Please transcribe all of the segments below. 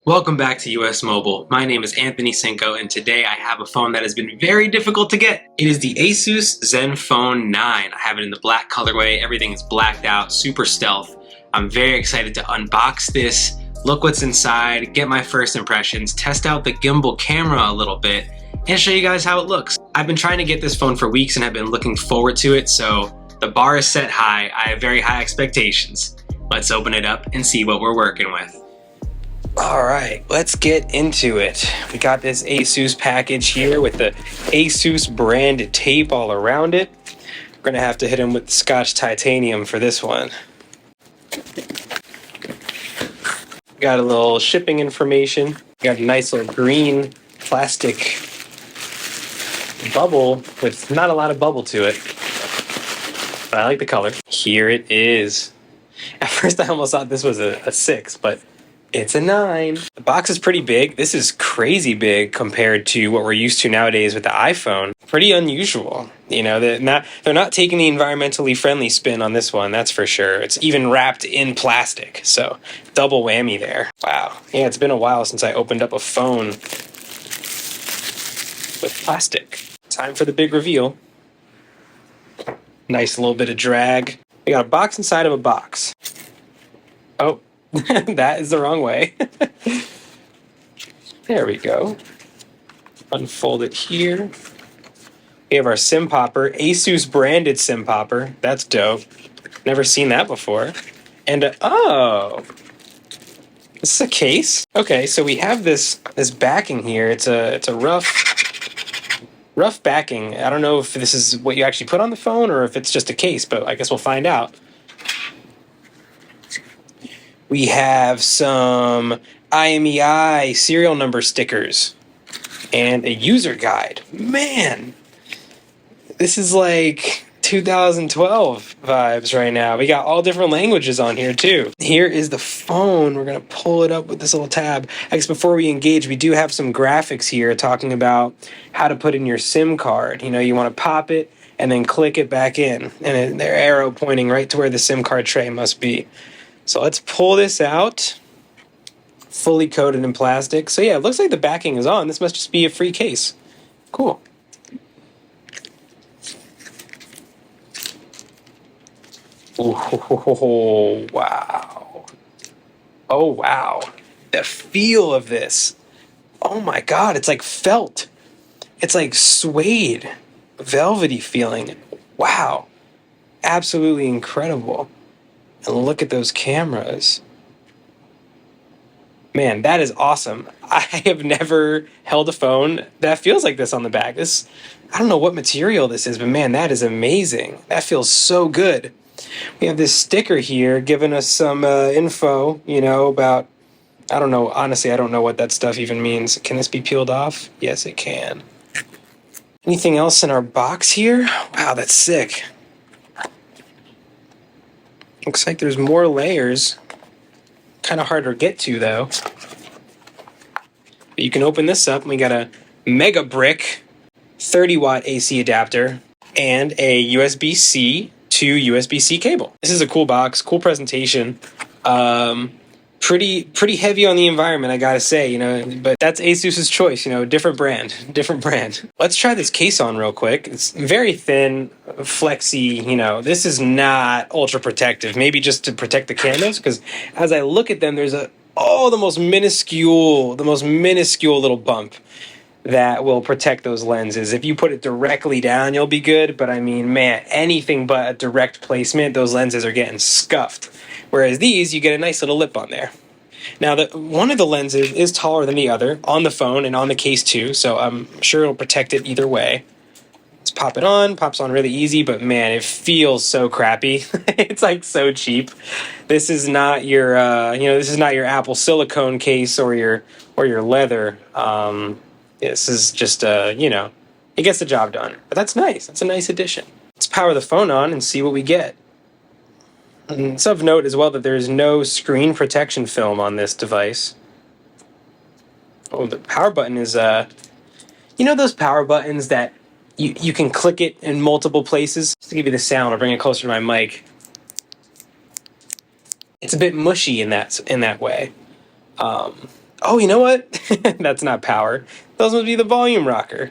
Welcome back to US Mobile. My name is Anthony Cinco, and today I have a phone that has been very difficult to get. It is the ASUS Zenfone 9. I have it in the black colorway. Everything is blacked out, super stealth. I'm very excited to unbox this, look what's inside, get my first impressions, test out the gimbal camera a little bit, and show you guys how it looks. I've been trying to get this phone for weeks and have been looking forward to it, so the bar is set high. I have very high expectations. Let's open it up and see what we're working with. All right, let's get into it. We got this ASUS package here with the ASUS brand tape all around it. We're gonna have to hit him with Scotch titanium for this one. Got a little shipping information. Got a nice little green plastic bubble with not a lot of bubble to it, but I like the color. Here it is. At first I almost thought this was a 6, but it's a 9. The box is pretty big. This is crazy big compared to what we're used to nowadays with the iPhone. Pretty unusual. You know, they're not taking the environmentally friendly spin on this one, that's for sure. It's even wrapped in plastic, so double whammy there. Wow. Yeah, it's been a while since I opened up a phone with plastic. Time for the big reveal. Nice little bit of drag. We got a box inside of a box. Oh. That is the wrong way. There we go. Unfold it here. We have our SIM popper, ASUS branded SIM popper. That's dope. Never seen that before. And oh, this is a case. Okay, so we have this backing here. It's a rough backing. I don't know if this is what you actually put on the phone or if it's just a case, but I guess we'll find out. We have some IMEI serial number stickers and a user guide. Man, this is like 2012 vibes right now. We got all different languages on here too. Here is the phone. We're gonna pull it up with this little tab. I guess before we engage, we do have some graphics here talking about how to put in your SIM card. You know, you wanna pop it and then click it back in. And then their arrow pointing right to where the SIM card tray must be. So let's pull this out, fully coated in plastic. So yeah, it looks like the backing is on. This must just be a free case. Cool. Oh, wow. Oh, wow. The feel of this. Oh my God, it's like felt. It's like suede, velvety feeling. Wow. Absolutely incredible. And look at those cameras. Man, that is awesome. I have never held a phone that feels like this on the back. I don't know what material this is, but man, that is amazing. That feels so good. We have this sticker here giving us some info, you know, about, I don't know, honestly, I don't know what that stuff even means. Can this be peeled off? Yes, it can. Anything else in our box here? Wow, that's sick. Looks like there's more layers. Kind of hard to get to, though. But you can open this up, and we got a mega brick 30-watt AC adapter and a USB-C to USB-C cable. This is a cool box, cool presentation. Pretty heavy on the environment, I gotta say, you know, but that's ASUS's choice, you know, different brand. Let's try this case on real quick. It's very thin, flexy, you know, this is not ultra protective, maybe just to protect the cameras, because as I look at them, there's the most minuscule little bump that will protect those lenses. If you put it directly down, you'll be good, but I mean, man, anything but a direct placement, those lenses are getting scuffed. Whereas these, you get a nice little lip on there. Now, one of the lenses is taller than the other, on the phone and on the case too, so I'm sure it'll protect it either way. Let's pop it on, pops on really easy, but man, it feels so crappy. It's like so cheap. This is not your, this is not your Apple silicone case or your leather. This is just, it gets the job done. But that's nice. That's a nice addition. Let's power the phone on and see what we get. And it's of note as well that there is no screen protection film on this device. Oh, the power button is, those power buttons that you can click it in multiple places? Just to give you the sound, I'll bring it closer to my mic. It's a bit mushy in that way. Oh, you know what? That's not power. Those must be the volume rocker.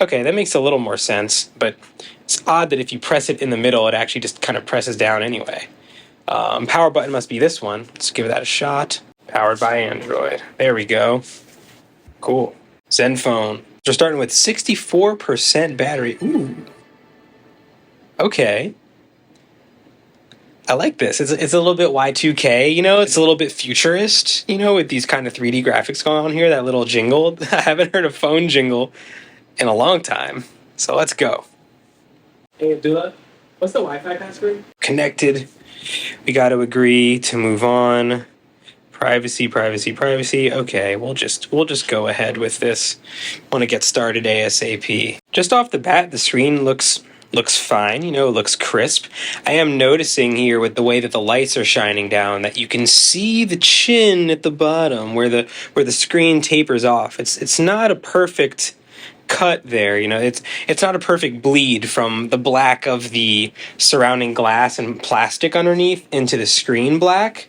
Okay, that makes a little more sense, but it's odd that if you press it in the middle, it actually just kind of presses down anyway. Power button must be this one. Let's give that a shot. Powered by Android. There we go. Cool. Zenfone. We're starting with 64% battery. Ooh. Okay. I like this. It's a little bit Y2K, you know? It's a little bit futurist, you know, with these kind of 3D graphics going on here. That little jingle. I haven't heard a phone jingle in a long time. So let's go. Hey, Abdullah, what's the Wi-Fi password? Connected. We got to agree to move on. Privacy, privacy, privacy. Okay, we'll just go ahead with this. Want to get started ASAP. Just off the bat, the screen looks fine, you know, it looks crisp. I am noticing here with the way that the lights are shining down that you can see the chin at the bottom where the screen tapers off. It's not a perfect cut there, you know. It's not a perfect bleed from the black of the surrounding glass and plastic underneath into the screen black.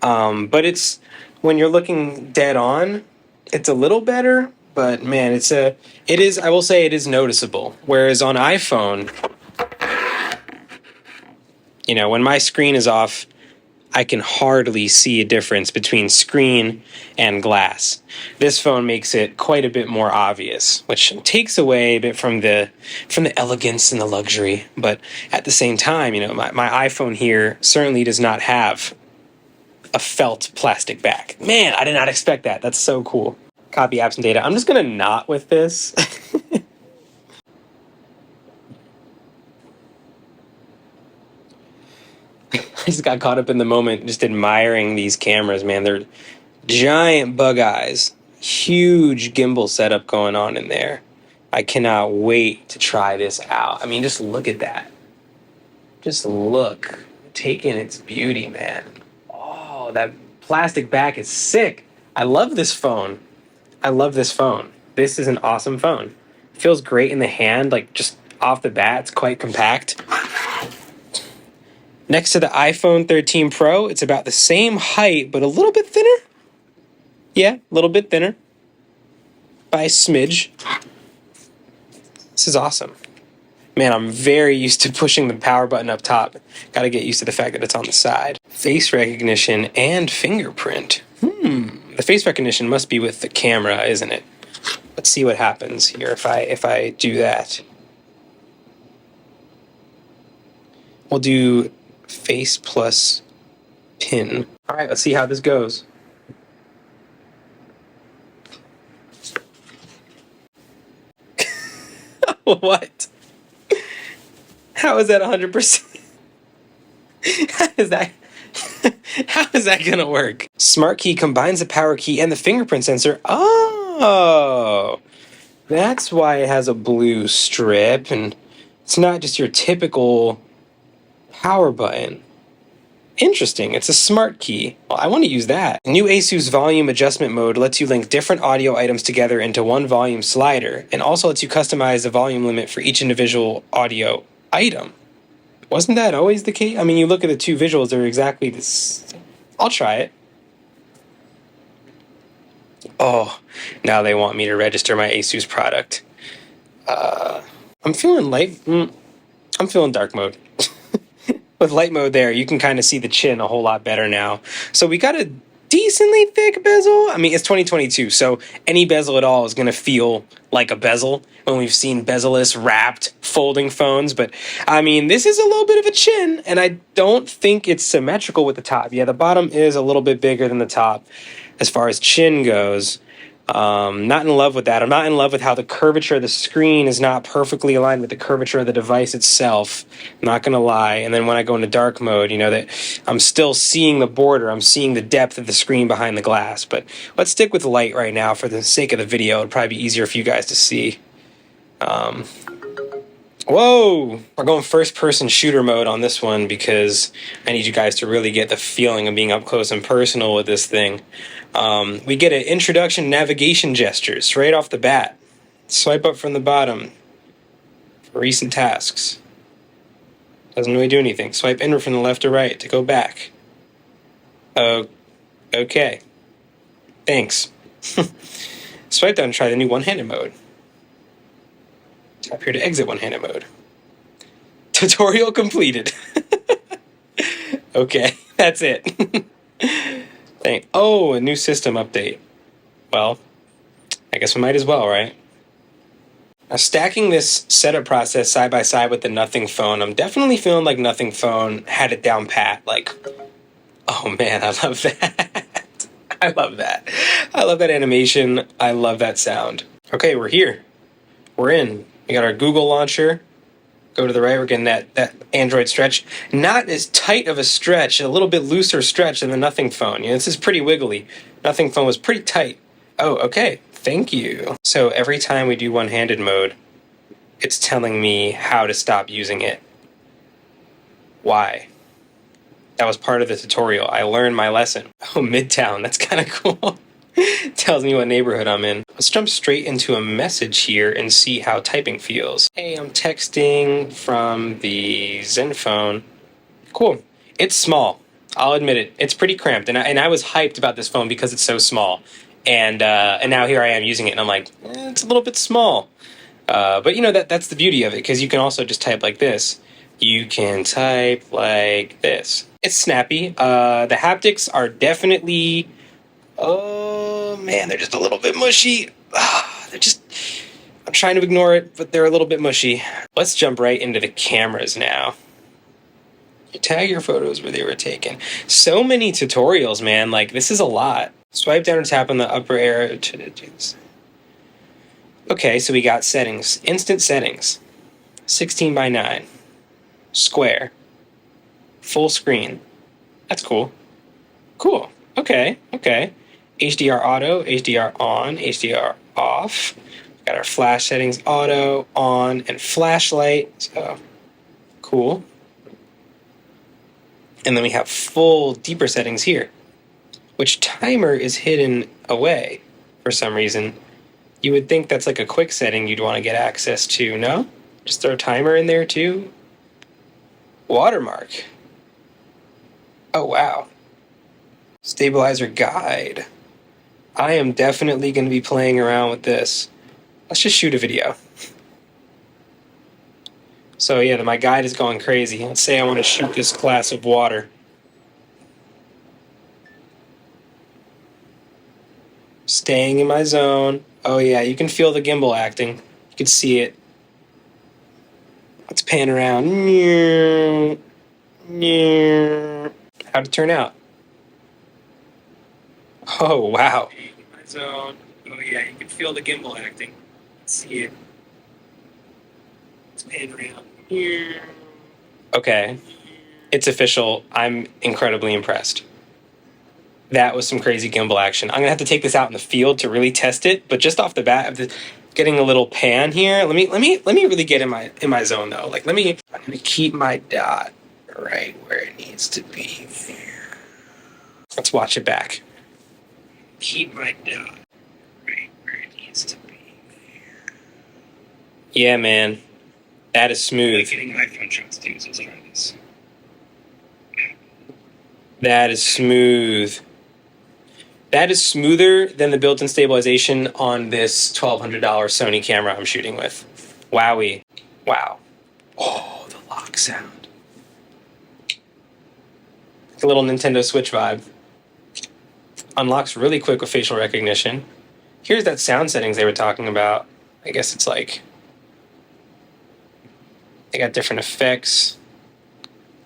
But it's, when you're looking dead on, it's a little better, but man, I will say it is noticeable. Whereas on iPhone, you know, when my screen is off, I can hardly see a difference between screen and glass. This phone makes it quite a bit more obvious, which takes away a bit from the elegance and the luxury. But at the same time, you know, my iPhone here certainly does not have a felt plastic back. Man, I did not expect that. That's so cool. Copy apps and data. I'm just gonna not with this. I just got caught up in the moment just admiring these cameras, man. They're giant bug eyes. Huge gimbal setup going on in there. I cannot wait to try this out. I mean, just look at that. Just look. Take in its beauty, man. Oh, that plastic back is sick. I love this phone. I love this phone. This is an awesome phone. It feels great in the hand, like just off the bat, it's quite compact. Next to the iPhone 13 Pro, it's about the same height, but a little bit thinner. Yeah, a little bit thinner. By a smidge. This is awesome. Man, I'm very used to pushing the power button up top. Gotta get used to the fact that it's on the side. Face recognition and fingerprint. The face recognition must be with the camera, isn't it? Let's see what happens here if I do that. We'll do face plus pin. All right, let's see how this goes. What? How is that 100%? How is that? How is that gonna work? Smart key combines the power key and the fingerprint sensor. Oh, that's why it has a blue strip, and it's not just your typical power button. Interesting. It's a smart key. Well, I want to use that. New ASUS volume adjustment mode lets you link different audio items together into one volume slider, and also lets you customize the volume limit for each individual audio item. Wasn't that always the case? I mean, you look at the two visuals, they're exactly this. I'll try it. Oh, now they want me to register my ASUS product. I'm feeling light. I'm feeling dark mode. With light mode there, you can kind of see the chin a whole lot better now. So we got a decently thick bezel. I mean, it's 2022, so any bezel at all is going to feel like a bezel when we've seen bezel-less wrapped folding phones. But, I mean, this is a little bit of a chin, and I don't think it's symmetrical with the top. Yeah, the bottom is a little bit bigger than the top as far as chin goes. Not in love with that. I'm not in love with how the curvature of the screen is not perfectly aligned with the curvature of the device itself. I'm not going to lie. And then when I go into dark mode, you know, that I'm still seeing the border. I'm seeing the depth of the screen behind the glass. But let's stick with light right now for the sake of the video. It'll probably be easier for you guys to see. Whoa! We're going first-person shooter mode on this one because I need you guys to really get the feeling of being up close and personal with this thing. We get an introduction navigation gestures right off the bat. Swipe up from the bottom for recent tasks. Doesn't really do anything. Swipe inward from the left to right to go back. Okay. Thanks. Swipe down to try the new one-handed mode. Tap here to exit one-handed mode. Tutorial completed. Okay, that's it. Oh, a new system update. Well, I guess we might as well, right? Now, stacking this setup process side by side with the Nothing phone, I'm definitely feeling like Nothing phone had it down pat. Like, oh man, I love that. I love that. I love that animation. I love that sound. Okay, we're here. We're in. We got our Google launcher. Go to the right, we're getting that Android stretch. Not as tight of a stretch, a little bit looser stretch than the Nothing phone. You know, this is pretty wiggly. Nothing phone was pretty tight. Oh, okay. Thank you. So every time we do one-handed mode, it's telling me how to stop using it. Why? That was part of the tutorial. I learned my lesson. Oh, Midtown. That's kind of cool. Tells me what neighborhood I'm in. Let's jump straight into a message here and see how typing feels. Hey, I'm texting from the Zenfone. Cool. It's small. I'll admit it. It's pretty cramped. And I was hyped about this phone because it's so small. And now here I am using it, and I'm like, it's a little bit small. But you know, that's the beauty of it, because you can also just type like this. You can type like this. It's snappy. The haptics are definitely, oh man, they're just a little bit mushy. I'm trying to ignore it, but they're a little bit mushy. Let's jump right into the cameras now. Tag your photos where they were taken. So many tutorials, man. Like, this is a lot. Swipe down and tap on the upper arrow to do this. Okay, so we got settings. Instant settings. 16 by 9. Square. Full screen. That's cool. Cool. Okay. HDR auto, HDR on, HDR off. We've got our flash settings, auto, on, and flashlight. So, cool. And then we have full deeper settings here, which timer is hidden away for some reason. You would think that's like a quick setting you'd want to get access to, no? Just throw timer in there too. Watermark. Oh, wow. Stabilizer guide. I am definitely going to be playing around with this. Let's just shoot a video. So yeah, my guide is going crazy. Let's say I want to shoot this glass of water. Staying in my zone. Oh yeah, you can feel the gimbal acting. You can see it. Let's pan around. How'd it turn out? Oh wow. In my zone. Oh yeah, you can feel the gimbal acting. See it. Let's pan around. Okay, it's official. I'm incredibly impressed. That was some crazy gimbal action. I'm gonna have to take this out in the field to really test it. But just off the bat, getting a little pan here. Let me really get in my zone though. Like I'm gonna keep my dot right where it needs to be. Let's watch it back. Keep my dot right where it needs to be. Yeah, man. That is smooth. Getting iPhone shots too, so try this. That is smooth. That is smoother than the built-in stabilization on this $1,200 Sony camera I'm shooting with. Wowie. Wow. Oh, the lock sound. It's a little Nintendo Switch vibe. Unlocks really quick with facial recognition. Here's that sound settings they were talking about. I guess it's like, they got different effects.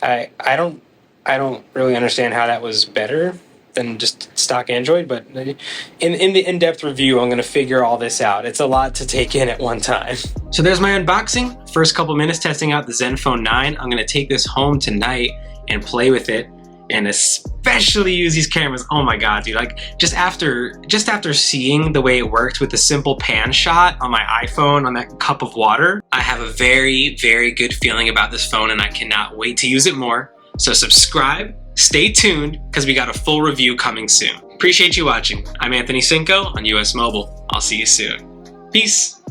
I don't really understand how that was better than just stock Android, but in the in-depth review, I'm gonna figure all this out. It's a lot to take in at one time. So there's my unboxing. First couple minutes testing out the Zenfone 9. I'm gonna take this home tonight and play with it, and especially use these cameras. Oh my god, dude! Like just after seeing the way it worked with the simple pan shot on my iPhone on that cup of water, I have a very, very good feeling about this phone, and I cannot wait to use it more. So subscribe, stay tuned, because we got a full review coming soon. Appreciate you watching. I'm Anthony Cinco on US Mobile. I'll see you soon. Peace.